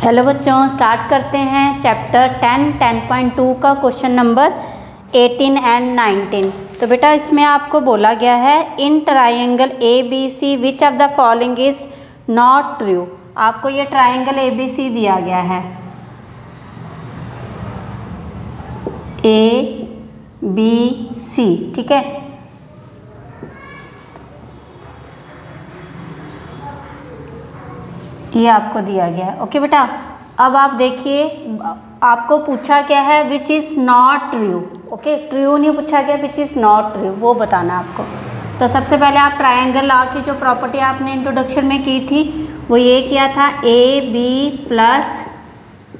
Hello बच्चों, start करते हैं चैप्टर 10.2 का क्वेश्चन नंबर 18 एंड 19। तो बेटा इसमें आपको बोला गया है in triangle A B C which of the following is not true. आपको ये ट्राइंगल ए बी सी दिया गया है, ए बी सी, ठीक है। ये आपको दिया गया है, ओके बेटा। अब आप देखिए, आपको पूछा क्या है which is not true, okay. True नहीं पूछा गया, विच इज़ नॉट ट्रू वो बताना है आपको। तो सबसे पहले आप ट्रायंगल लॉ की जो प्रॉपर्टी आपने इंट्रोडक्शन में की थी वो ये किया था, A B plus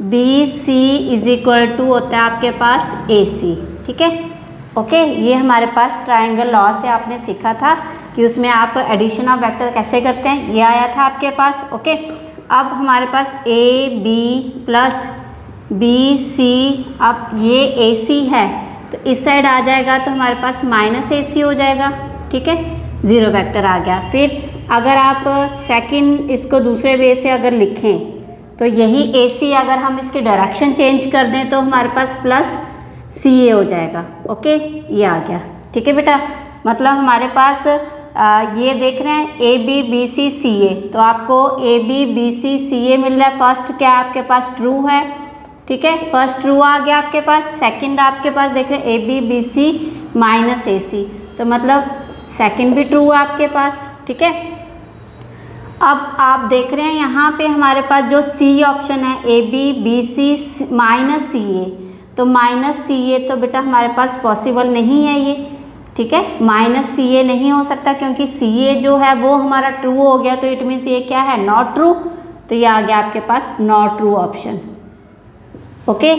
B C is equal to होता है आपके पास ए सी, ठीक है, ओके। ये हमारे पास ट्रायंगल लॉ से आपने सीखा था कि उसमें आप एडिशन ऑफ वेक्टर कैसे करते हैं, ये आया था आपके पास, ओके। अब हमारे पास A B plus B C, अब ये ए सी है तो इस साइड आ जाएगा तो हमारे पास माइनस ए सी हो जाएगा, ठीक है, ज़ीरो वेक्टर आ गया। फिर अगर आप सेकंड इसको दूसरे वे से अगर लिखें तो यही ए सी अगर हम इसकी डायरेक्शन चेंज कर दें तो हमारे पास प्लस सी ए हो जाएगा, ओके। ये आ गया, ठीक है बेटा। मतलब हमारे पास ये देख रहे हैं A B B C C A, तो आपको ए बी बी सी सी ए मिल रहा है। फर्स्ट क्या आपके पास ट्रू है, ठीक है, फर्स्ट ट्रू आ गया आपके पास। सेकंड आपके पास देख रहे हैं A B B C minus A C, तो मतलब सेकंड भी ट्रू है आपके पास, ठीक है। अब आप देख रहे हैं यहाँ पे हमारे पास जो सी ऑप्शन है A B B C minus C A, तो माइनस सी ए तो बेटा हमारे पास पॉसिबल नहीं है ये, ठीक है। माइनस सी ए नहीं हो सकता क्योंकि सी ए जो है वो हमारा ट्रू हो गया, तो इट मीन्स ये क्या है, नॉट ट्रू। तो ये आ गया आपके पास नॉट ट्रू ऑप्शन, ओके।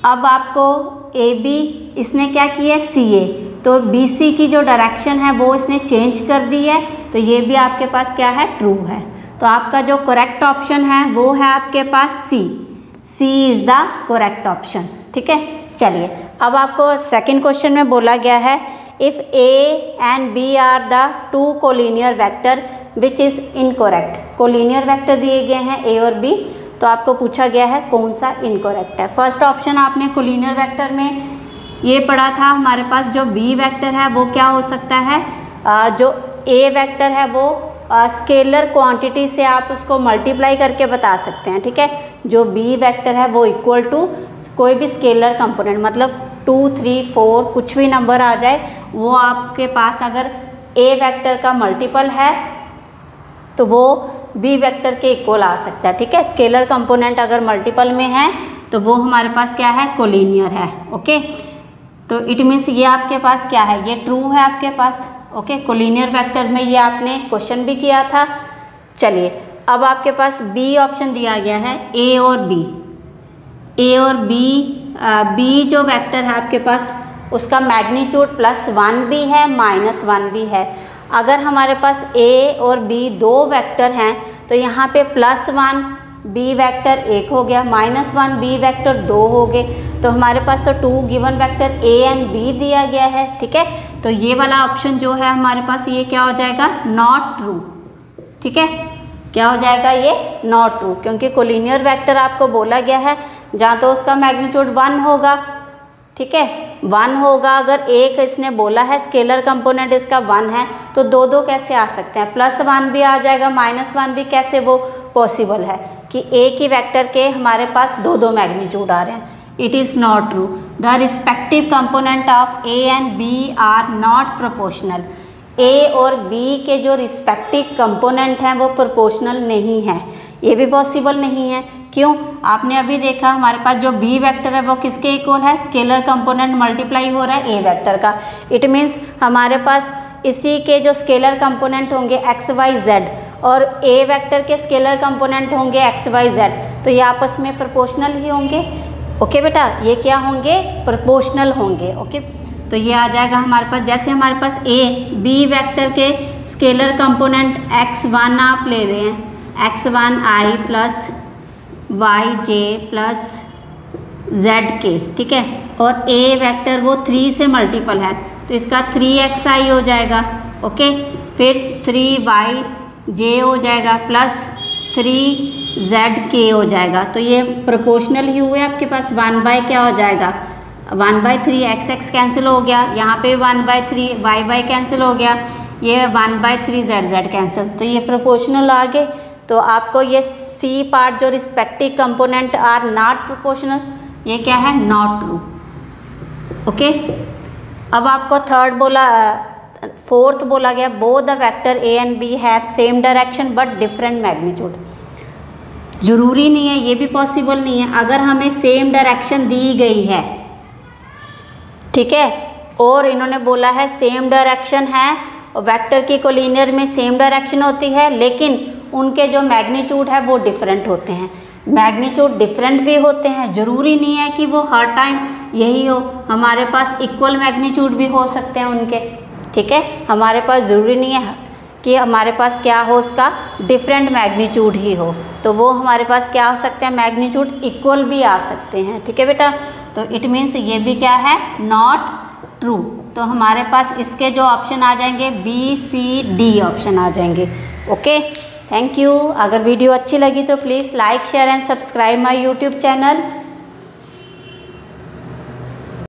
अब आपको ए बी इसने क्या किया है, सी ए, तो बी सी की जो डायरेक्शन है वो इसने चेंज कर दी है, तो ये भी आपके पास क्या है, ट्रू है। तो आपका जो करेक्ट ऑप्शन है वो है आपके पास सी, सी इज़ द करेक्ट ऑप्शन, ठीक है। चलिए अब आपको सेकंड क्वेश्चन में बोला गया है if A and B are the two collinear vector which is incorrect. Collinear vector दिए गए हैं ए और बी, तो आपको पूछा गया है कौन सा इनकोरेक्ट है। फर्स्ट ऑप्शन आपने कोलिनियर वेक्टर में ये पढ़ा था, हमारे पास जो बी वेक्टर है वो क्या हो सकता है, जो ए वेक्टर है वो स्केलर क्वांटिटी से आप उसको मल्टीप्लाई करके बता सकते हैं, ठीक है। जो बी वेक्टर है वो इक्वल टू कोई भी स्केलर कंपोनेंट, मतलब 2 3 4 कुछ भी नंबर आ जाए, वो आपके पास अगर ए वेक्टर का मल्टीपल है तो वो बी वेक्टर के इक्वल आ सकता है, ठीक है। स्केलर कंपोनेंट अगर मल्टीपल में है तो वो हमारे पास क्या है, कोलिनियर है, ओके। तो इट मीन्स ये आपके पास क्या है, ये ट्रू है आपके पास, ओके। कोलिनियर वेक्टर में ये आपने क्वेश्चन भी किया था। चलिए अब आपके पास बी ऑप्शन दिया गया है, ए और बी, ए और बी, बी जो वेक्टर है आपके पास उसका मैग्नीट्यूड +1 भी है -1 भी है। अगर हमारे पास ए और बी दो वेक्टर हैं तो यहाँ पे +1 बी वेक्टर एक हो गया, -1 बी वेक्टर दो हो गए, तो हमारे पास तो 2 given vector A and B दिया गया है, ठीक है। तो ये वाला ऑप्शन जो है हमारे पास ये क्या हो जाएगा, नॉट ट्रू, ठीक है। क्या हो जाएगा, ये नॉट ट्रू, क्योंकि कोलिनियर वेक्टर आपको बोला गया है जहाँ तो उसका मैग्नीट्यूड 1 होगा, ठीक है, 1 होगा। अगर एक इसने बोला है स्केलर कंपोनेंट इसका 1 है तो दो दो कैसे आ सकते हैं, +1 भी आ जाएगा, -1 भी, कैसे वो पॉसिबल है कि एक ही वेक्टर के हमारे पास दो दो मैग्नीट्यूड आ रहे हैं। It is not true. The respective component of A and B are not proportional. A और बी के जो रिस्पेक्टिव कंपोनेंट हैं वो प्रोपोर्शनल नहीं है, ये भी पॉसिबल नहीं है। क्यों, आपने अभी देखा हमारे पास जो बी वेक्टर है वो किसके इक्वल है, स्केलर कंपोनेंट मल्टीप्लाई हो रहा है ए वेक्टर का। इट मीन्स हमारे पास इसी के जो स्केलर कंपोनेंट होंगे एक्स वाई जेड और ए वेक्टर के स्केलर कंपोनेंट होंगे एक्स वाई जेड, तो ये आपस में प्रोपोर्शनल ही होंगे, ओके बेटा। ये क्या होंगे, प्रोपोर्शनल होंगे, ओके। तो ये आ जाएगा हमारे पास, जैसे हमारे पास ए बी वेक्टर के स्केलर कंपोनेंट x1 आप ले रहे हैं, x1 i plus Y J plus Z K, ठीक है, और ए वेक्टर वो 3 से मल्टीपल है तो इसका 3xi हो जाएगा, ओके। फिर 3y जे हो जाएगा प्लस 3zk हो जाएगा। तो ये प्रोपोर्शनल ही हुए आपके पास 1 क्या हो जाएगा 1/3 x कैंसिल हो गया, यहाँ पे 1/3 y कैंसिल हो गया, ये 1/3 z कैंसिल। तो ये प्रोपोर्शनल आ गए। तो आपको ये सी पार्ट जो respective component are not proportional, ये क्या है नॉट ट्रू। ओके, अब आपको फोर्थ बोला गया both the vector A and B have same direction but different magnitude. जरूरी नहीं है, ये भी पॉसिबल नहीं है। अगर हमें सेम डायरेक्शन दी गई है, ठीक है, और इन्होंने बोला है सेम डायरेक्शन है, वेक्टर की कोलिनियर में सेम डायरेक्शन होती है, लेकिन उनके जो मैग्नीट्यूड है वो डिफरेंट होते हैं। मैग्नीट्यूड डिफरेंट भी होते हैं, ज़रूरी नहीं है कि वो हर टाइम यही हो। हमारे पास इक्वल मैग्नीट्यूड भी हो सकते हैं उनके, ठीक है। हमारे पास ज़रूरी नहीं है कि हमारे पास क्या हो, उसका डिफरेंट मैग्नीट्यूड ही हो। तो वो हमारे पास क्या हो सकते हैं, मैग्नीट्यूड इक्वल भी आ सकते हैं, ठीक है बेटा। तो इट मीन्स ये भी क्या है नॉट ट्रू। तो हमारे पास इसके जो ऑप्शन आ जाएंगे बी सी डी ऑप्शन आ जाएंगे। Okay, thank you. अगर वीडियो अच्छी लगी तो please like share and subscribe my YouTube channel.